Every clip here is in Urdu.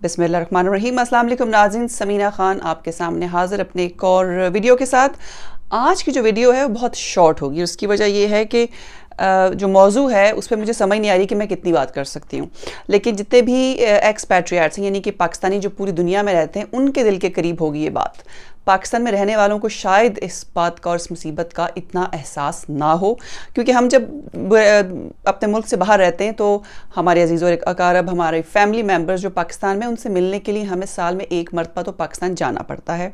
بسم اللہ الرحمن الرحیم۔ السلام علیکم ناظرین، سمینہ خان آپ کے سامنے حاضر اپنے ایک اور ویڈیو کے ساتھ۔ آج کی جو ویڈیو ہے وہ بہت شارٹ ہوگی، اس کی وجہ یہ ہے کہ جو موضوع ہے اس پہ مجھے سمجھ نہیں آ رہی کہ میں کتنی بات کر سکتی ہوں، لیکن جتنے بھی ایکسپیٹریٹس ہیں یعنی کہ پاکستانی جو پوری دنیا میں رہتے ہیں ان کے دل کے قریب ہوگی یہ بات۔ پاکستان میں رہنے والوں کو شاید اس بات کا اور اس مصیبت کا اتنا احساس نہ ہو، کیونکہ ہم جب اپنے ملک سے باہر رہتے ہیں تو ہمارے عزیز و اقارب، ہمارے فیملی ممبرز جو پاکستان میں، ان سے ملنے کے لیے ہمیں سال میں ایک مرتبہ تو پاکستان جانا پڑتا ہے،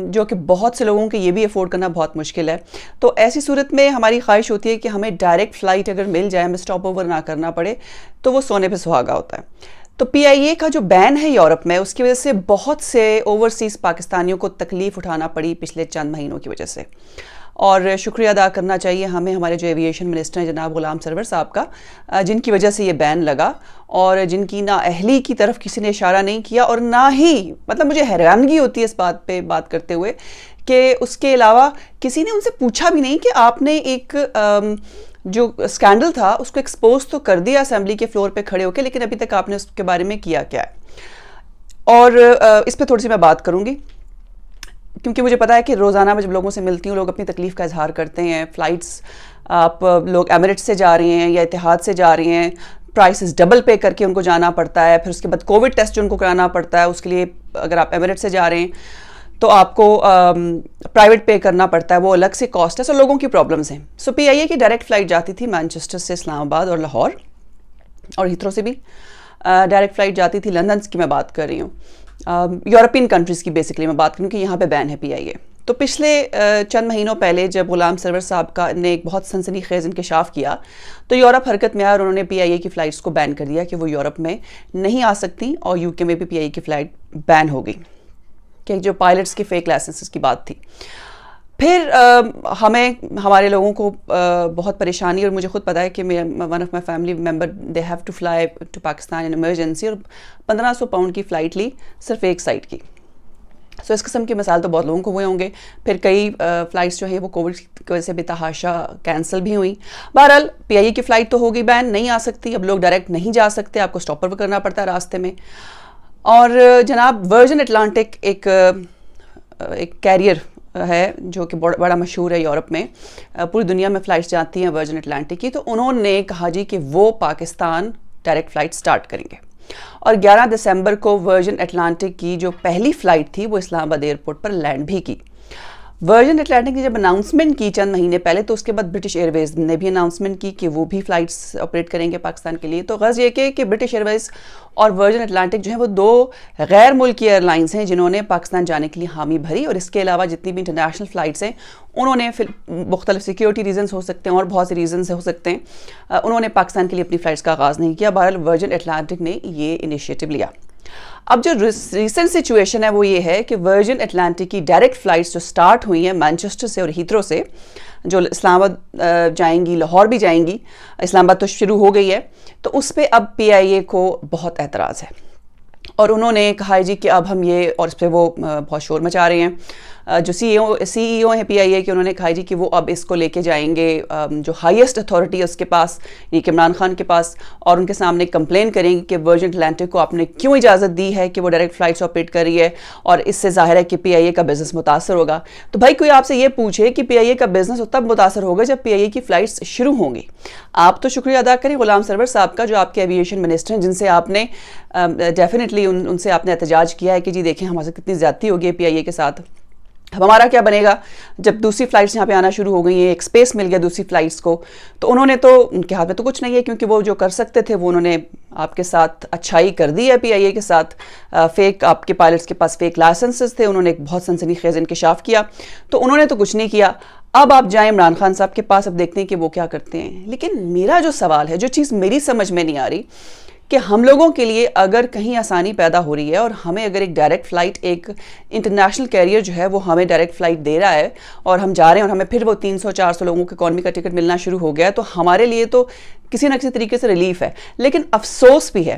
جو کہ بہت سے لوگوں کے یہ بھی افورڈ کرنا بہت مشکل ہے۔ تو ایسی صورت میں ہماری خواہش ہوتی ہے کہ ہمیں ڈائریکٹ فلائٹ اگر مل جائے، ہمیں اسٹاپ اوور نہ کرنا پڑے، تو وہ سونے پہ سہاگا ہوتا ہے۔ تو پی آئی اے کا جو بین ہے یورپ میں، اس کی وجہ سے بہت سے اوورسیز پاکستانیوں کو تکلیف اٹھانا پڑی پچھلے چند مہینوں کی وجہ سے، اور شکریہ ادا کرنا چاہیے ہمیں ہمارے جو ایویشن منسٹر ہیں جناب غلام سرور صاحب کا، جن کی وجہ سے یہ بین لگا اور جن کی نااہلی کی طرف کسی نے اشارہ نہیں کیا، اور نہ ہی مجھے حیرانگی ہوتی ہے اس بات پہ بات کرتے ہوئے کہ اس کے علاوہ کسی نے ان سے پوچھا بھی نہیں کہ آپ نے ایک جو اسکینڈل تھا اس کو ایکسپوز تو کر دیا اسمبلی کے فلور پہ کھڑے ہو کے، لیکن ابھی تک آپ نے اس کے بارے میں کیا کیا ہے۔ اور اس پہ تھوڑی سی میں بات کروں گی، کیونکہ مجھے پتا ہے کہ روزانہ میں جب لوگوں سے ملتی ہوں لوگ اپنی تکلیف کا اظہار کرتے ہیں۔ فلائٹس آپ لوگ ایمریٹس سے جا رہے ہیں یا اتحاد سے جا رہے ہیں، پرائسز ڈبل پے کر کے ان کو جانا پڑتا ہے، پھر اس کے بعد کووڈ ٹیسٹ جو ان کو کرانا پڑتا ہے، اس کے لیے اگر آپ ایمریٹس سے جا رہے ہیں تو آپ کو پرائیویٹ پے کرنا پڑتا ہے، وہ الگ سے کاسٹ ہے۔ سو لوگوں کی پرابلمز ہیں۔ سو پی آئی اے کی ڈائریکٹ فلائٹ جاتی تھی مانچسٹر سے اسلام آباد اور لاہور، اور ہیتھرو سے بھی ڈائریکٹ فلائٹ جاتی تھی۔ لندن کی میں بات کر رہی ہوں، یورپین کنٹریز کی بیسکلی میں بات کروں کہ یہاں پہ بین ہے پی آئی اے۔ تو پچھلے چند مہینوں پہلے جب غلام سرور صاحب کا نے ایک بہت سنسنی خیز انکشاف کیا تو یورپ حرکت میں آیا اور انہوں نے پی آئی اے کی فلائٹس کو بین کر دیا کہ وہ یورپ میں نہیں آ سکتی، اور یو کے میں بھی پی آئی اے کی فلائٹ بین ہو گئی کہ جو پائلٹس کے فیک لائسنسز کی بات تھی۔ پھر ہمیں ہمارے لوگوں کو بہت پریشانی، اور مجھے خود پتا ہے کہ one of my family member they have to fly to Pakistan in emergency, اور 1500 پاؤنڈ کی فلائٹ لی صرف ایک سائٹ کی۔ سو اس قسم کی مثال تو بہت لوگوں کو ہوئے ہوں گے۔ پھر کئی فلائٹس جو ہیں وہ کووڈ کی وجہ سے بے تحاشا کینسل بھی ہوئیں۔ بہرحال پی آئی اے کی فلائٹ تو ہو گئی بین، نہیں آ سکتی، اب لوگ ڈائریکٹ نہیں جا سکتے، آپ کو اسٹاپ اوور کرنا پڑتا ہے راستے میں۔ اور جناب ورجن اٹلانٹک ایک کیریئر ہے جو کہ بڑا مشہور ہے یورپ میں، پوری دنیا میں فلائٹس جاتی ہیں ورجن اٹلانٹک کی، تو انہوں نے کہا جی کہ وہ پاکستان ڈائریکٹ فلائٹ سٹارٹ کریں گے، اور 11 دسمبر کو ورجن اٹلانٹک کی جو پہلی فلائٹ تھی وہ اسلام آباد ایئرپورٹ پر لینڈ بھی کی۔ ورجن اٹلانٹک نے جب اناؤنسمنٹ کی چند مہینے پہلے، تو اس کے بعد برٹش ایئر ویز نے بھی اناؤنسمنٹ کی کہ وہ بھی فلائٹس آپریٹ کریں گے پاکستان کے لیے۔ تو غرض یہ کہ برٹش ایئر ویز اور ورجن اٹلانٹک جو ہیں وہ دو غیر ملکی ایئر لائنز ہیں جنہوں نے پاکستان جانے کے لیے حامی بھری، اور اس کے علاوہ جتنی بھی انٹرنیشنل فلائٹس ہیں انہوں نے مختلف سیکیورٹی ریزنز ہو سکتے ہیں اور بہت سے ریزنز ہو سکتے ہیں، انہوں نے پاکستان کے لیے اپنی فلائٹس کا آغاز نہیں کیا۔ بہرحال ورجن اٹلانٹک نے یہ انیشیٹو لیا۔ اب جو ریسنٹ سچویشن ہے وہ یہ ہے کہ ورجن اٹلانٹک کی ڈائریکٹ فلائٹس جو سٹارٹ ہوئی ہیں مانچسٹر سے اور ہیتھرو سے، جو اسلام آباد جائیں گی، لاہور بھی جائیں گی، اسلام آباد تو شروع ہو گئی ہے، تو اس پہ اب پی آئی اے کو بہت اعتراض ہے، اور انہوں نے کہا جی کہ اب ہم یہ، اور اس پہ وہ بہت شور مچا رہے ہیں۔ جو سی ای او ہیں پی آئی اے کے، انہوں نے کہا جی کہ وہ اب اس کو لے کے جائیں گے جو ہائیسٹ اتھارٹی ہے اس کے پاس، یعنی کہ عمران خان کے پاس، اور ان کے سامنے کمپلین کریں گے کہ ورجن اٹلانٹک کو آپ نے کیوں اجازت دی ہے کہ وہ ڈائریکٹ فلائٹس آپریٹ کر رہی ہے، اور اس سے ظاہر ہے کہ پی آئی اے کا بزنس متاثر ہوگا۔ تو بھائی کوئی آپ سے یہ پوچھے کہ پی آئی اے کا بزنس تب متاثر ہوگا جب پی آئی اے کی فلائٹس شروع ہوں گی۔ آپ تو شکریہ ادا کریں غلام سرور صاحب کا جو آپ کے ایویشن منسٹر ہیں، جن سے آپ نے ڈیفینیٹلی ان سے آپ نے احتجاج کیا ہے کہ جی دیکھیں ہمارے ساتھ کتنی زیادتی ہوگی پی آئی اے کے ساتھ، اب ہمارا کیا بنے گا جب دوسری فلائٹس یہاں پہ آنا شروع ہو گئی ہیں، ایک اسپیس مل گیا دوسری فلائٹس کو۔ تو انہوں نے تو، ان کے ہاتھ میں تو کچھ نہیں ہے، کیونکہ وہ جو کر سکتے تھے وہ انہوں نے آپ کے ساتھ اچھائی کر دی ہے پی آئی اے کے ساتھ۔ فیک آپ کے پائلٹس کے پاس فیک لائسنسز تھے، انہوں نے ایک بہت سنسنی خیز انکشاف کیا، تو انہوں نے تو کچھ نہیں کیا۔ اب آپ جائیں عمران خان صاحب کے پاس، اب دیکھتے ہیں کہ وہ کیا کرتے ہیں۔ لیکن میرا جو سوال ہے، جو چیز میری سمجھ میں نہیں آ رہی، کہ ہم لوگوں کے لیے اگر کہیں آسانی پیدا ہو رہی ہے اور ہمیں اگر ایک ڈائریکٹ فلائٹ، ایک انٹرنیشنل کیریئر جو ہے وہ ہمیں ڈائریکٹ فلائٹ دے رہا ہے، اور ہم جا رہے ہیں اور ہمیں پھر وہ 300-400 لوگوں کے اکانومی کا ٹکٹ ملنا شروع ہو گیا ہے، تو ہمارے لیے تو کسی نہ کسی طریقے سے ریلیف ہے۔ لیکن افسوس بھی ہے